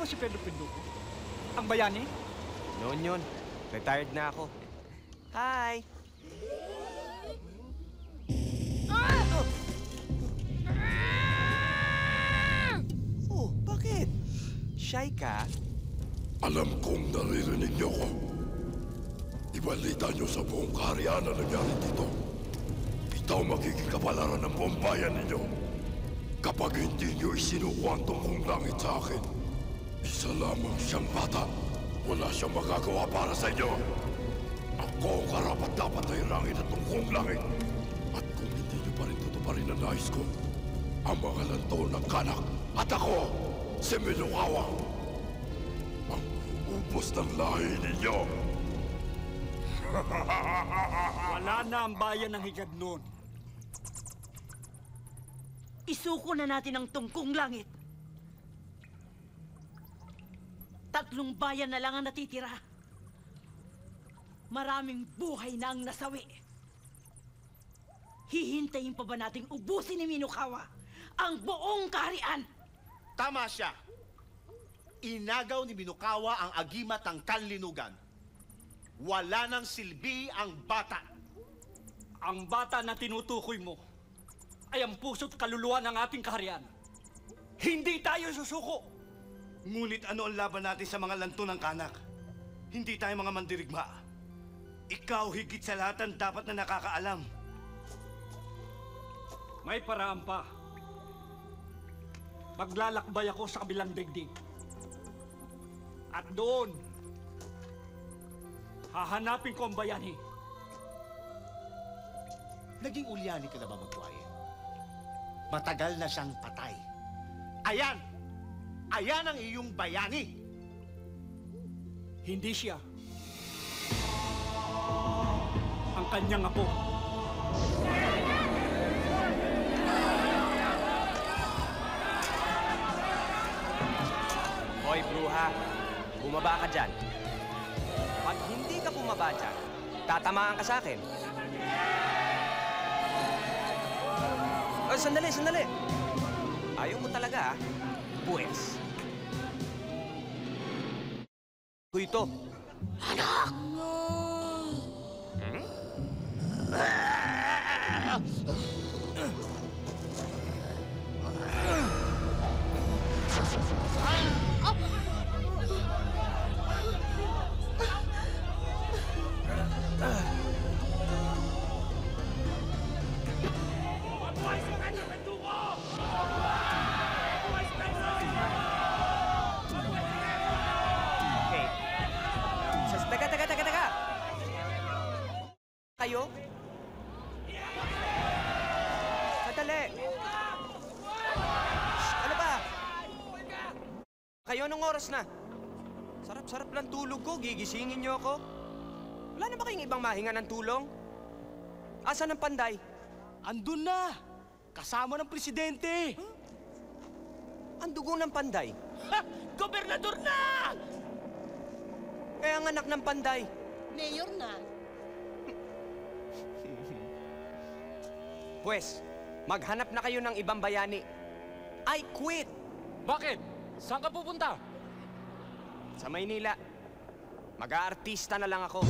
ba si Pedro Pinduco? Ang bayani? Noon yun. Retired na ako. Hi! Oh, bakit? Shy ka? Alam kong naririnig niyo ko. Ibalita niyo sa buong kaharian na nangyari dito. Ito magiging kapalaran ng buong bayan ninyo. Kapag hindi niyo isinuko ang tungkong langit sa akin, isa lamang siyang bata. Wala siyang magagawa para sa inyo. Ako ang karapat-dapat na irangin at tungkong langit. At kung hindi niyo pa rin tutuparin ang nais ko, ang mga lanto ng kanak at ako, si Minokawa, ang uubos ng lahi ninyo. Wala na ang bayan ng higad noon. Isuko na natin ang tungkong langit. 3 bayan na lang ang natitira. Maraming buhay na ang nasawi. Hihintayin pa ba nating ubusin ni Minokawa ang buong kaharian? Tama siya. Inagaw ni Minokawa ang agimat ng kanlinugan. Wala nang silbi ang bata. Ang bata na tinutukoy mo ay ang puso't kaluluwa ng ating kaharian. Hindi tayo susuko. Ngunit ano ang laban natin sa mga lanto ng kanak? Hindi tayo mga mandirigma. Ikaw higit sa lahat ang dapat na nakakaalam. May paraan pa. Maglalakbay ako sa kabilang digdig. At doon, hahanapin ko ang bayani. Naging ulyani ka na ba, Magwaye? Matagal na siyang patay. Ayan! Ayan ang iyong bayani! Hindi siya. Ang kanyang apo. Hoy, bruha. Bumaba ka dyan. Pag hindi ka bumaba dyan, tatamaan ka sa akin. Oh, sandali, sandali. Ayaw mo talaga, ah. Pues. Ito. Anak! Hmm? Teka. Kayo? Sadali. Shh, ano ba? Kayo, anong oras na? Sarap-sarap lang tulog ko. Gigisingin niyo ako. Wala na ba kayong ibang mahinga ng tulong? Asan ang panday? Andun na! Kasama ng presidente! Huh? Ang dugo ng panday? Ha! Gobernador na! Kaya ang anak ng panday. Mayor na. Pwes, maghanap na kayo ng ibang bayani. I quit! Bakit? Saan ka pupunta? Sa Maynila. Mag-aartista na lang ako.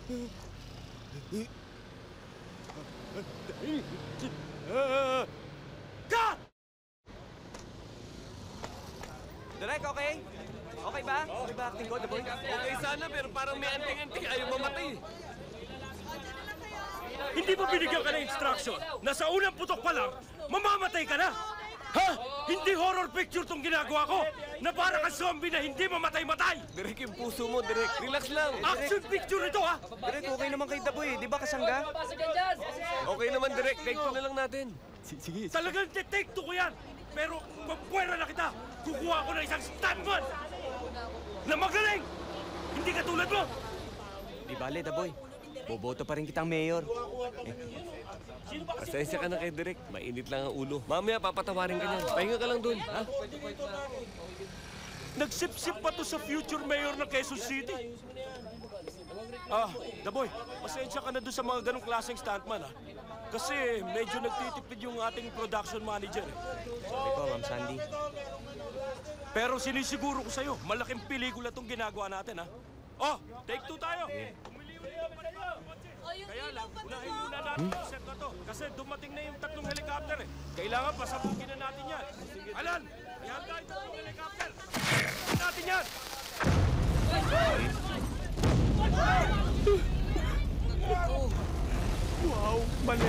Cut! Direk, okay? Okay ba? Okay ba acting ko, The Boy? Okay sana, pero parang may anting-anting. Ayaw mamatay. Hindi mo binigyan ka ng instruction na sa unang putok pa lang, mamamatay ka na? Ha? Hindi horror picture tong ginagawa ko na para ka zombie na hindi mamatay-matay! Direk, yung puso mo, Direk. Relax lang. Action picture ito, ha? Direk, okay naman kay The Boy, di ba kasangga? Okay naman, Direk. Take two na lang natin. Talagang take two ko yan! Pero magpuwera na kita! Kukuha ko ng isang stuntman! Na magaling! Hindi katulad mo! Di bale, The Boy. Boboto pa rin kitang mayor. Pasensya ka na kay Direk. Mainit lang ang ulo. Mamaya papatawarin ka niyan. Pahinga ka lang dun, ha? Nagsip-sip pa to sa future mayor ng Quezon City. The Boy, pasensya ka na doon sa mga ganong klaseng stuntman, ha? Kasi medyo nagtitipid yung ating production manager, eh. Sabi ko, Ma'am Sandy. Pero sinisiguro ko sa'yo, malaking pelikula tong ginagawa natin, ha? Take two tayo! Kaya lang, unahin muna natin yung set na to. Kasi dumating na yung tatlong helicopter, eh. Kailangan pasabugin na natin yan. Alan, ihanda yung tatlong helicopter. Pasabugin natin yan! Wow, mali.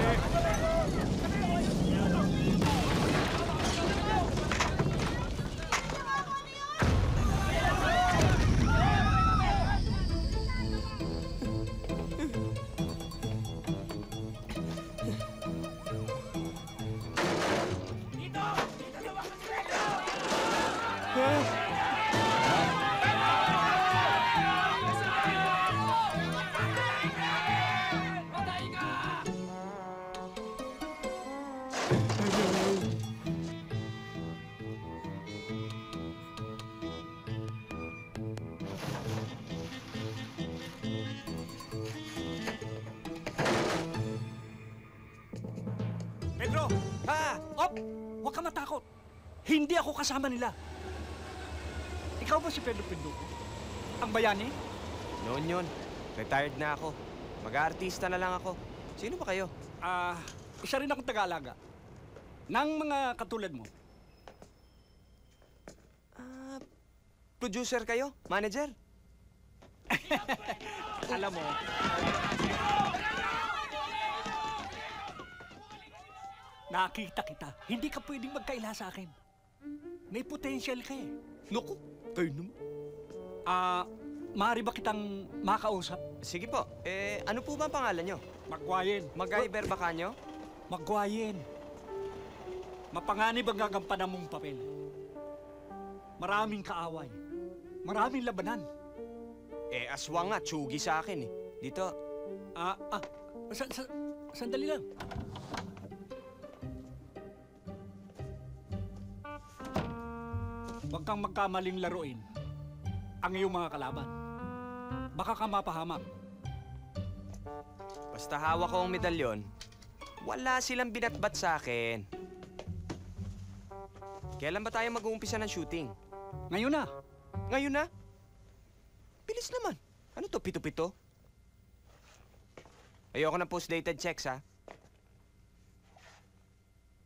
Pedro! Op! Huwag ka matakot. Hindi ako kasama nila. Ikaw ba si Pedro Pinduco? Ang bayani? Noon yun. Retired na ako. Mag-aartista na lang ako. Sino ba kayo? Isa rin akong taga-alaga. Nang mga katulad mo. Producer kayo? Manager? Alam mo, nakita kita. Hindi ka pwedeng magkaila sa akin. May potential ka, eh. Naku, kayo naman. Maaari ba kitang makausap? Sige po. Ano po ba ang pangalan nyo? Magwayen. Mag-Iber ba kanyo? Magwayen. Mapanganib ang gagampanan mong papel. Maraming kaaway. Maraming labanan. Aswang nga. Tsugi sa akin eh. Dito. Sandali lang. Huwag kang magkamaling laruin ang iyong mga kalaban. Baka ka mapahamak. Basta hawak ko ang medalyon, wala silang binatbat sa akin. Kailan ba tayo mag-uumpisa ng shooting? Ngayon na. Ngayon na? Bilis naman. Ano to, pito-pito? Ayoko ng post-dated checks, ha?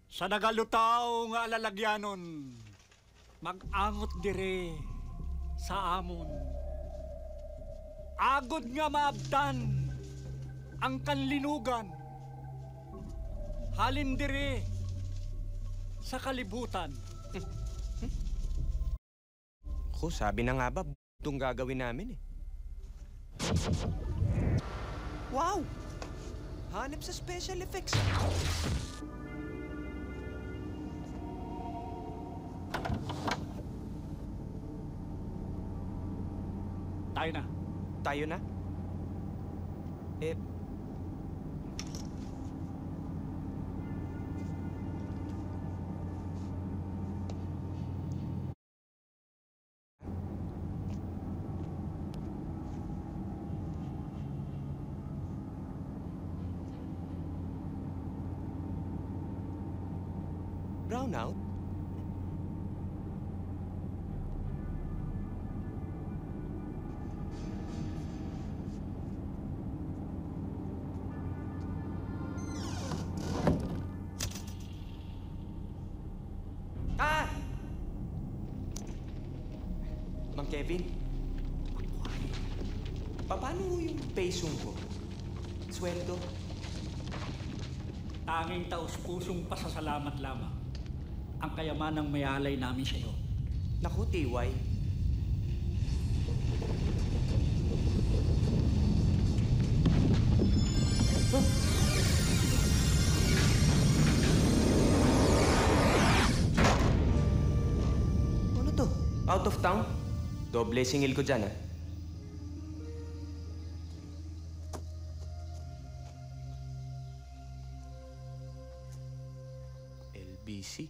Sa nagalutaw nga alalagyanon, mag-angot dire sa amon. Agod nga maabdan ang kanlinugan. Halin dire sa kalibutan. Ako, sabi na nga ba, itong gagawin namin eh. Wow! Hanep sa special effects. Tayo na. Tayo na? Brownout? Kevin, paano ho yung pesong ko? Sweldo? Tanging taus-pusong pasasalamat lamang ang kayamanang mayalay namin sa iyo. Naku, TY. Ano to? Out of town? Doble singil ko dyan, ah. LBC?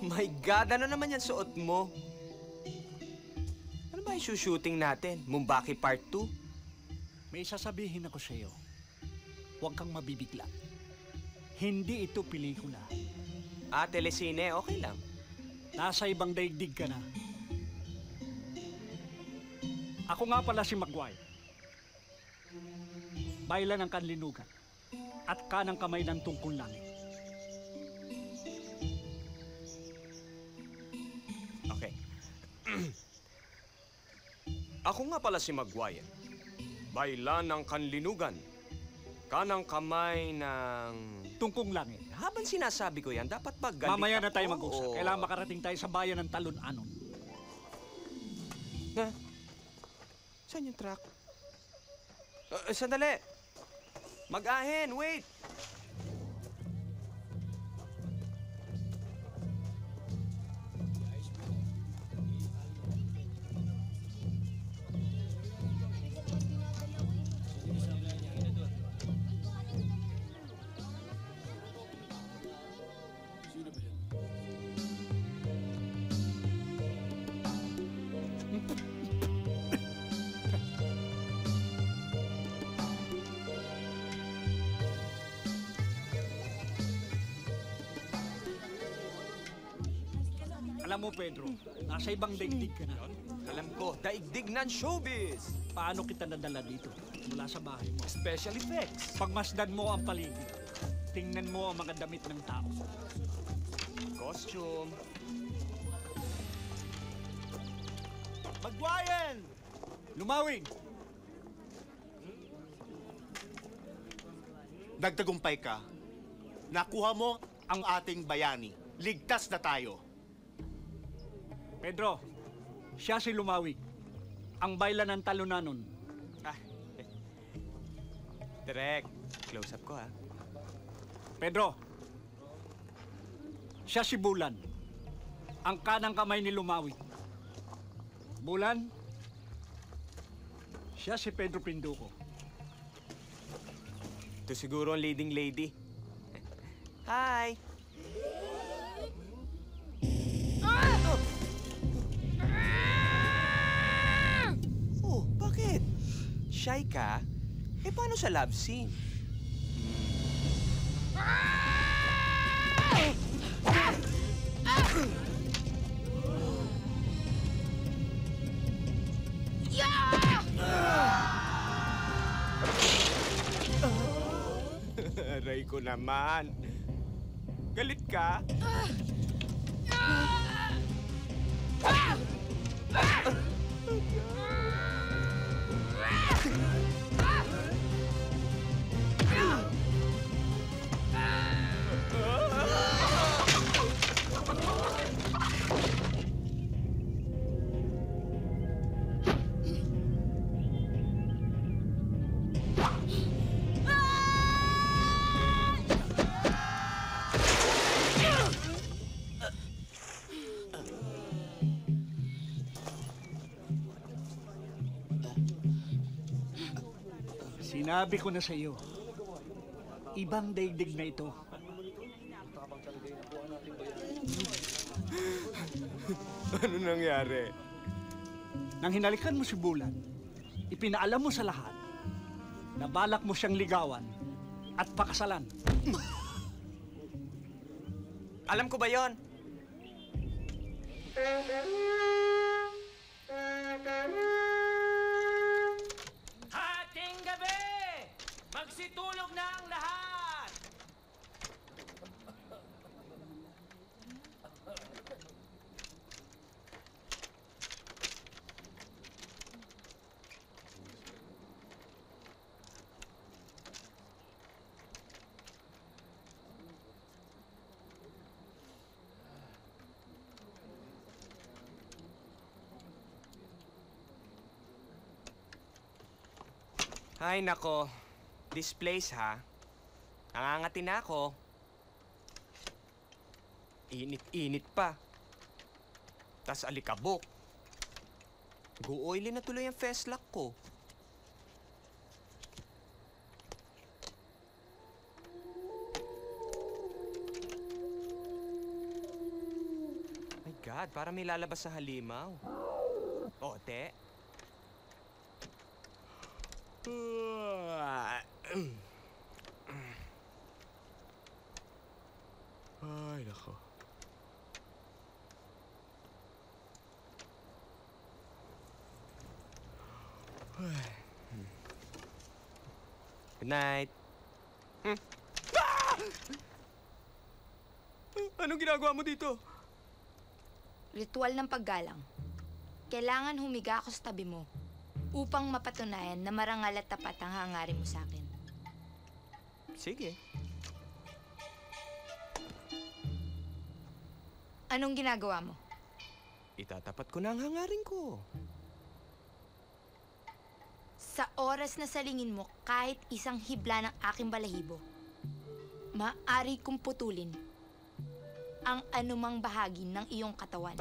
My God, ano naman yan suot mo? Ano ba yung shooting natin? Mumbaki Part 2? May sasabihin ako sa iyo. Huwag kang mabibigla. Hindi ito pelikula. Ah, telesine, okay lang. Nasa ibang daigdig ka na. Ako nga pala si Maguire. Baylan ng kanlinugan at kanang kamay ng tungkol langit. Okay. Ako nga pala si Maguire. Baylan ng kanlinugan. Kanang kamay ng... Tungkong langit. Habang sinasabi ko yan, dapat ba galit Mamaya na tayo ako mag-usap. o- Kailangan makarating tayo sa bayan ng Talon-Anon. Ha? Saan yung truck? Sandali! Mag-ahen, wait! Alam mo, Pedro, nasa ibang daigdig ka na. Alam ko, daigdig ng showbiz! Paano kita nadala dito mula sa bahay mo? Special effects! Pagmasdan mo ang paligid, tingnan mo ang mga damit ng tao. Costume! Magwayan! Lumawing! Nagtagumpay ka. Nakuha mo ang ating bayani. Ligtas na tayo. Pedro, siya si Lumawig, ang baylan ng Talon-Anon. Ah, direct. Close up ko, ha? Pedro, siya si Bulan, ang kanang kamay ni Lumawig. Bulan, siya si Pedro Pinduco. Ito siguro ang leading lady. Hi! Oh, bakit? Shy ka? Eh, paano sa love scene? Aray ko naman. Galit ka? Sinabi ko na sa iyo, ibang daigdig na ito. Ano nangyari? Nang hinalikan mo si Bulan, ipinaalam mo sa lahat na balak mo siyang ligawan at pakasalan. Alam ko ba yon? Hating gabi! Magsitulog na ang lahat! Ay, nako. This place, ha? Nangangatin na ako. Init-init pa. Tas alikabok. Gu-oily na tuloy ang festlock ko. My God, para may lalabas sa halimaw. Ote. Ay, nako. Good night. Ah! Anong ginagawa mo dito? Ritual ng paggalang. Kailangan humiga ako sa tabi mo upang mapatunayan na marangal at tapat ang hangarin mo sa akin. Sige. Anong ginagawa mo? Itatapat ko na ang hangarin ko. Sa oras na salingin mo kahit isang hibla ng aking balahibo, maaari kong putulin ang anumang bahagi ng iyong katawan.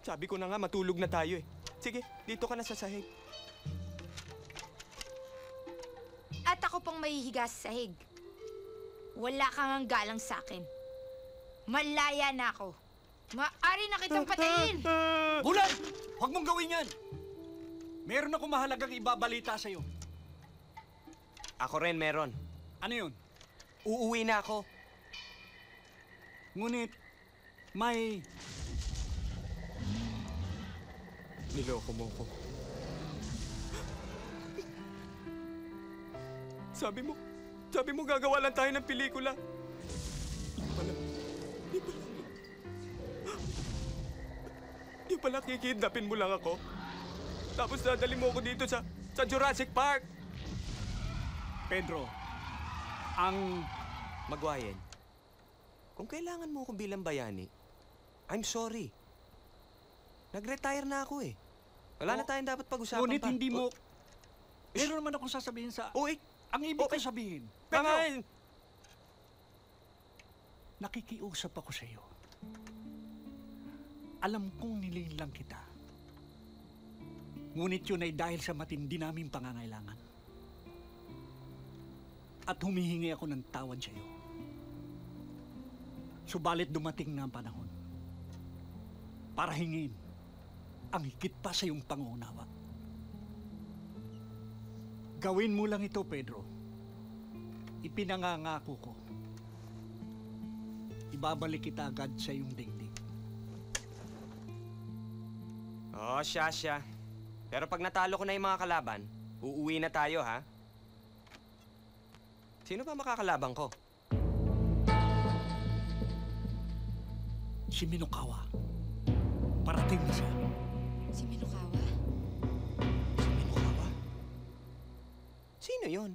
Sabi ko na nga, matulog na tayo eh. Sige, dito ka na sa sahig. At ako pang mahihiga sa sahig. Wala kang galang sa akin. Malaya na ako. Maaari na kitang patayin! Bulan! Huwag mong gawin yan! Meron akong mahalagang ibabalita sa'yo. Ako rin meron. Ano yun? Uuwi na ako. Ngunit, may... Niloko mo ko. Sabi mo gagawa lang tayo ng pelikula. Di pala kikidnapin mo lang ako. Tapos dadali mo ako dito sa Jurassic Park. Pedro, ang... Maguayen, kung kailangan mo akong bilang bayani, I'm sorry. Nag-retire na ako eh. Wala na tayong dapat pag-usapan Ngunit pa. hindi mo... Meron naman akong sasabihin sa... Uy! Ang ibig ko sabihin, Pedro! nakikiusap ako sa iyo. Alam kong nilinlang kita. Ngunit yun ay dahil sa matindi naming pangangailangan. At humihingi ako ng tawad sa iyo. Subalit dumating na ang panahon para hingin ang higit pa sa iyong pangunawa. Gawin mo lang ito, Pedro. Ipinangangako ko. Ibabalik kita agad sa iyong dingding. Oh, siya. Pero pag natalo ko na yung mga kalaban, uuwi na tayo, ha? Sino ba makakalabang ko? Si Minokawa. Parating na siya. Si Minokawa? Si Minokawa? Sino yon?